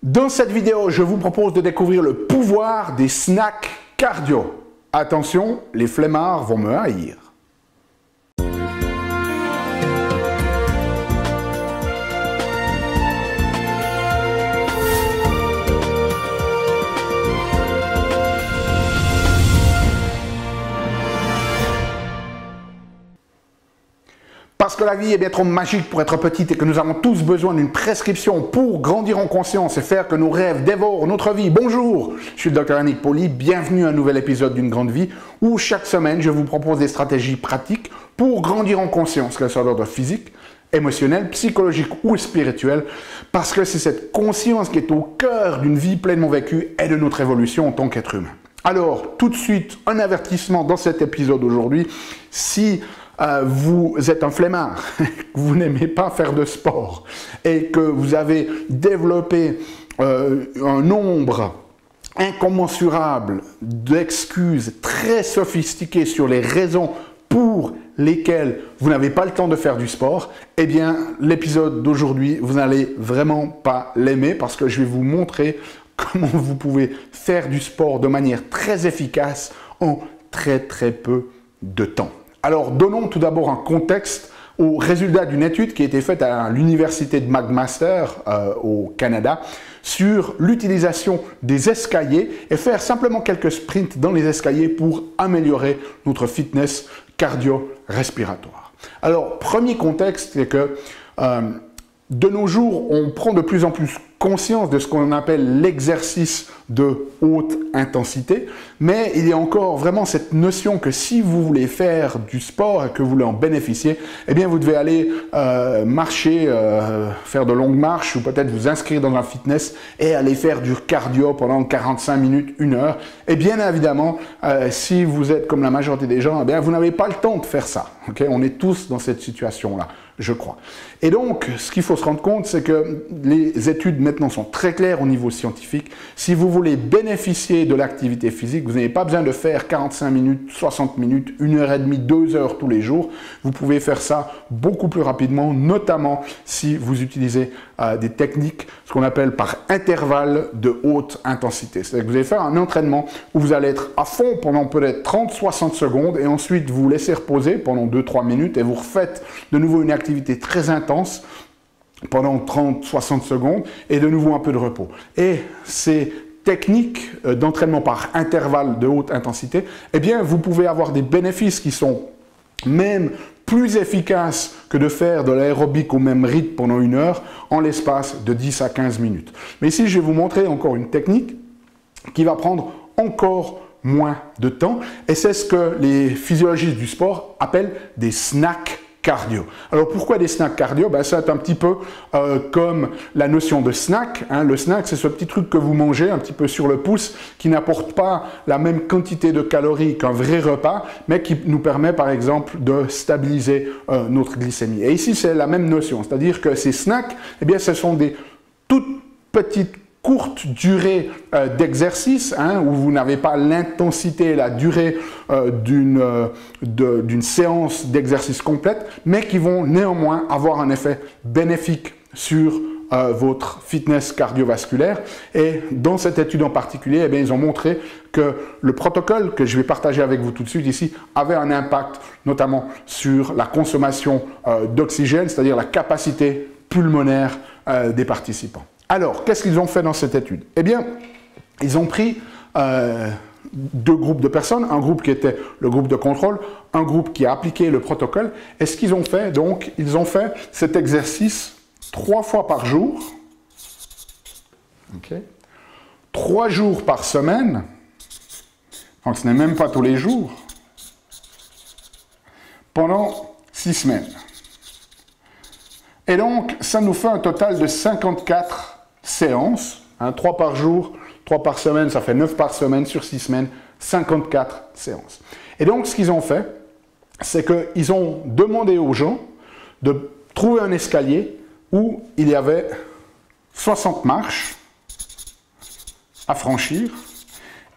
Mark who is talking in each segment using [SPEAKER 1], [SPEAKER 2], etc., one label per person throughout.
[SPEAKER 1] Dans cette vidéo, je vous propose de découvrir le pouvoir des snacks cardio. Attention, les flemmards vont me haïr. Parce que la vie est bien trop magique pour être petite et que nous avons tous besoin d'une prescription pour grandir en conscience et faire que nos rêves dévorent notre vie. Bonjour, je suis le Dr Yannick Poli, bienvenue à un nouvel épisode d'une grande vie où chaque semaine je vous propose des stratégies pratiques pour grandir en conscience, qu'elles soient d'ordre physique, émotionnel, psychologique ou spirituel, parce que c'est cette conscience qui est au cœur d'une vie pleinement vécue et de notre évolution en tant qu'être humain. Alors, tout de suite, un avertissement dans cet épisode aujourd'hui, si vous êtes un flemmard, que vous n'aimez pas faire de sport et que vous avez développé un nombre incommensurable d'excuses très sophistiquées sur les raisons pour lesquelles vous n'avez pas le temps de faire du sport, eh bien l'épisode d'aujourd'hui, vous n'allez vraiment pas l'aimer parce que je vais vous montrer comment vous pouvez faire du sport de manière très efficace en très peu de temps. Alors, donnons tout d'abord un contexte au résultat d'une étude qui a été faite à l'université de McMaster au Canada sur l'utilisation des escaliers et faire simplement quelques sprints dans les escaliers pour améliorer notre fitness cardio-respiratoire. Alors, premier contexte, c'est que de nos jours, on prend de plus en plus conscience de ce qu'on appelle l'exercice de haute intensité, mais il y a encore vraiment cette notion que si vous voulez faire du sport et que vous voulez en bénéficier, eh bien vous devez aller marcher, faire de longues marches ou peut-être vous inscrire dans un fitness et aller faire du cardio pendant 45 minutes, 1 heure. Et bien évidemment, si vous êtes comme la majorité des gens, eh bien vous n'avez pas le temps de faire ça. Okay? On est tous dans cette situation-là, je crois. Et donc, ce qu'il faut se rendre compte, c'est que les études maintenant sont très claires au niveau scientifique. Si vous voulez bénéficier de l'activité physique, vous n'avez pas besoin de faire 45 minutes, 60 minutes, 1 heure et demie, 2 heures tous les jours. Vous pouvez faire ça beaucoup plus rapidement, notamment si vous utilisez des techniques, ce qu'on appelle par intervalle de haute intensité. C'est-à-dire que vous allez faire un entraînement où vous allez être à fond pendant peut-être 30-60 secondes et ensuite vous laissez reposer pendant 2-3 minutes et vous refaites de nouveau une activité très intense pendant 30-60 secondes et de nouveau un peu de repos. Et ces techniques d'entraînement par intervalle de haute intensité, eh bien vous pouvez avoir des bénéfices qui sont même plus efficaces que de faire de l'aérobic au même rythme pendant 1 heure en l'espace de 10 à 15 minutes. Mais ici, je vais vous montrer encore une technique qui va prendre encore moins de temps et c'est ce que les physiologistes du sport appellent des snacks cardio. Alors pourquoi des snacks cardio? Ben, c'est un petit peu comme la notion de snack. Hein. Le snack, c'est ce petit truc que vous mangez un petit peu sur le pouce qui n'apporte pas la même quantité de calories qu'un vrai repas, mais qui nous permet par exemple de stabiliser notre glycémie. Et ici, c'est la même notion, c'est-à-dire que ces snacks, eh bien, ce sont des toutes petites courte durée d'exercice, hein, où vous n'avez pas l'intensité, la durée d'une séance d'exercice complète, mais qui vont néanmoins avoir un effet bénéfique sur votre fitness cardiovasculaire. Et dans cette étude en particulier, eh bien, ils ont montré que le protocole que je vais partager avec vous tout de suite ici avait un impact notamment sur la consommation d'oxygène, c'est-à-dire la capacité pulmonaire des participants. Alors, qu'est-ce qu'ils ont fait dans cette étude? Eh bien, ils ont pris 2 groupes de personnes, un groupe qui était le groupe de contrôle, un groupe qui a appliqué le protocole. Et ce qu'ils ont fait, donc, ils ont fait cet exercice 3 fois par jour, 3 jours par semaine, donc ce n'est même pas tous les jours, pendant 6 semaines. Et donc, ça nous fait un total de 54 séances, hein, 3 par jour, 3 par semaine, ça fait 9 par semaine sur 6 semaines, 54 séances. Et donc, ce qu'ils ont fait, c'est qu'ils ont demandé aux gens de trouver un escalier où il y avait 60 marches à franchir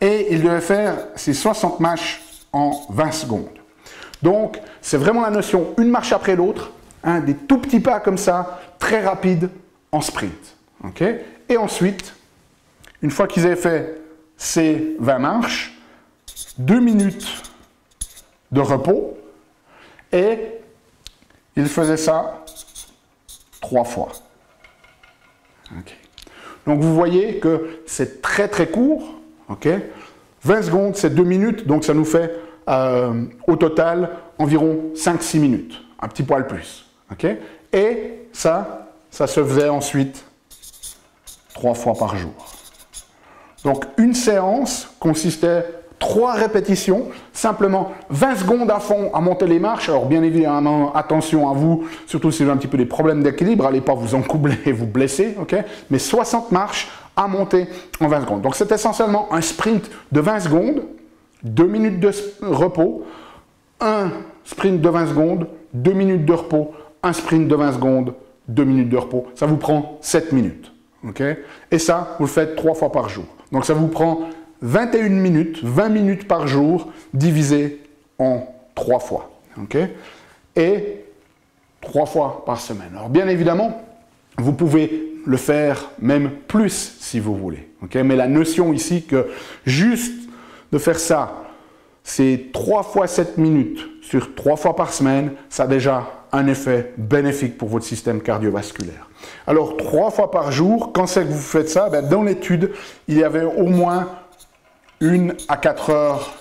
[SPEAKER 1] et ils devaient faire ces 60 marches en 20 secondes. Donc, c'est vraiment la notion, une marche après l'autre, hein, des tout petits pas comme ça, très rapides, en sprint. Okay? Et ensuite, Une fois qu'ils avaient fait ces 20 marches, 2 minutes de repos et ils faisaient ça 3 fois. Okay. Donc vous voyez que c'est très très court. Okay. 20 secondes, c'est 2 minutes, donc ça nous fait au total environ 5-6 minutes, un petit poil plus. Okay. Et ça se faisait ensuite 3 fois par jour. Donc une séance consistait 3 répétitions, simplement 20 secondes à fond à monter les marches. Alors bien évidemment, attention à vous, surtout si vous avez un petit peu des problèmes d'équilibre, allez pas vous encoubler et vous blesser, okay. Mais 60 marches à monter en 20 secondes. Donc c'est essentiellement un sprint de 20 secondes, 2 minutes de repos, un sprint de 20 secondes, 2 minutes de repos, un sprint de 20 secondes, 2 minutes de repos. Ça vous prend 7 minutes. Okay. Et ça, vous le faites 3 fois par jour. Donc ça vous prend 21 minutes, 20 minutes par jour, divisé en 3 fois. Okay. Et 3 fois par semaine. Alors bien évidemment, vous pouvez le faire même plus si vous voulez. Okay. Mais la notion ici que juste de faire ça, c'est 3 fois 7 minutes sur 3 fois par semaine, ça a déjà un effet bénéfique pour votre système cardiovasculaire. Alors 3 fois par jour, quand c'est que vous faites ça, ben, dans l'étude, il y avait au moins 1 à 4 heures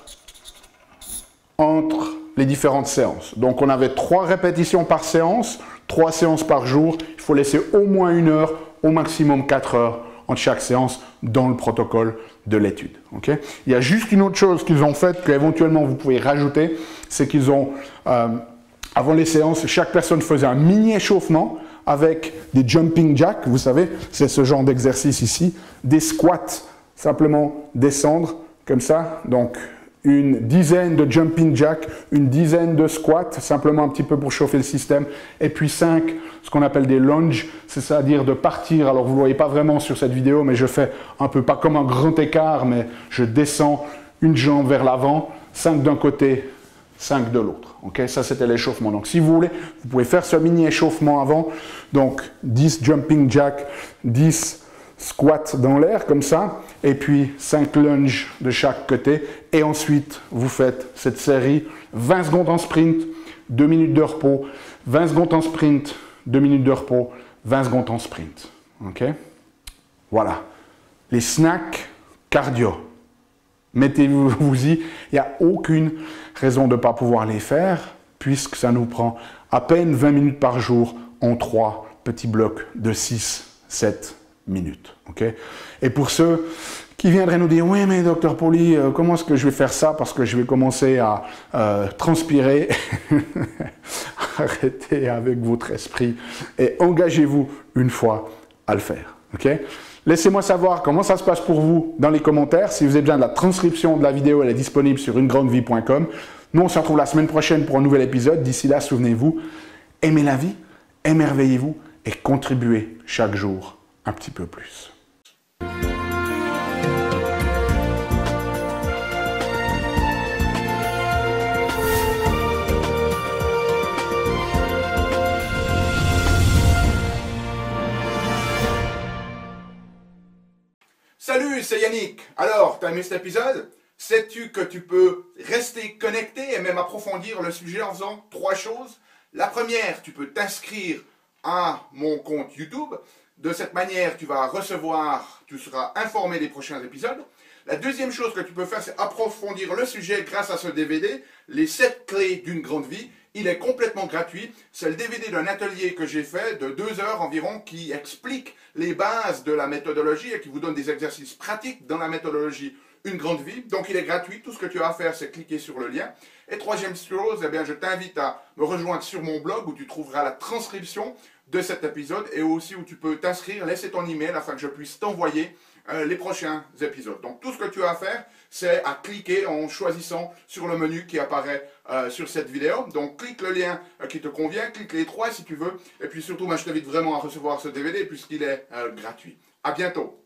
[SPEAKER 1] entre les différentes séances. Donc on avait 3 répétitions par séance, 3 séances par jour. Il faut laisser au moins 1 heure, au maximum 4 heures entre chaque séance dans le protocole de l'étude. Okay. Il y a juste une autre chose qu'ils ont faite qu'éventuellement vous pouvez rajouter, c'est qu'ils ont, avant les séances, chaque personne faisait un mini échauffement avec des jumping jacks, vous savez, c'est ce genre d'exercice ici, des squats, simplement descendre comme ça, donc une dizaine de jumping jacks, une dizaine de squats, simplement un petit peu pour chauffer le système, et puis 5, ce qu'on appelle des lunges, c'est-à-dire de partir, alors vous ne le voyez pas vraiment sur cette vidéo, mais je fais un peu, pas comme un grand écart, mais je descends une jambe vers l'avant, 5 d'un côté, 5 de l'autre. Okay? Ça, c'était l'échauffement. Donc, si vous voulez, vous pouvez faire ce mini échauffement avant, donc 10 jumping jacks, 10 squats dans l'air, comme ça, et puis 5 lunges de chaque côté, et ensuite, vous faites cette série, 20 secondes en sprint, 2 minutes de repos, 20 secondes en sprint, 2 minutes de repos, 20 secondes en sprint. Ok? Voilà. Les snacks cardio. Mettez-vous-y, il n'y a aucune raison de ne pas pouvoir les faire, puisque ça nous prend à peine 20 minutes par jour en 3 petits blocs de 6-7 minutes. Okay? Et pour ceux qui viendraient nous dire « Oui, mais docteur Pauly, comment est-ce que je vais faire ça parce que je vais commencer à transpirer ?» Arrêtez avec votre esprit et engagez-vous une fois à le faire. Okay? Laissez-moi savoir comment ça se passe pour vous dans les commentaires. Si vous avez besoin de la transcription de la vidéo, elle est disponible sur unegrandevie.com. Nous, on se retrouve la semaine prochaine pour un nouvel épisode. D'ici là, souvenez-vous, aimez la vie, émerveillez-vous et contribuez chaque jour un petit peu plus.
[SPEAKER 2] Salut, c'est Yannick. Alors, t'as aimé cet épisode? Sais-tu que tu peux rester connecté et même approfondir le sujet en faisant 3 choses? La première, tu peux t'inscrire à mon compte YouTube. De cette manière, tu vas recevoir, tu seras informé des prochains épisodes. La deuxième chose que tu peux faire, c'est approfondir le sujet grâce à ce DVD, les 7 clés d'une grande vie. Il est complètement gratuit. C'est le DVD d'un atelier que j'ai fait de 2 heures environ qui explique les bases de la méthodologie et qui vous donne des exercices pratiques dans la méthodologie Une Grande Vie. Donc il est gratuit. Tout ce que tu as à faire, c'est cliquer sur le lien. Et troisième chose, eh bien, je t'invite à me rejoindre sur mon blog où tu trouveras la transcription de cet épisode et aussi où tu peux t'inscrire, laisser ton email afin que je puisse t'envoyer les prochains épisodes. Donc tout ce que tu as à faire, c'est à cliquer en choisissant sur le menu qui apparaît sur cette vidéo. Donc clique le lien qui te convient, clique les 3 si tu veux. Et puis surtout, moi, je t'invite vraiment à recevoir ce DVD puisqu'il est gratuit. À bientôt.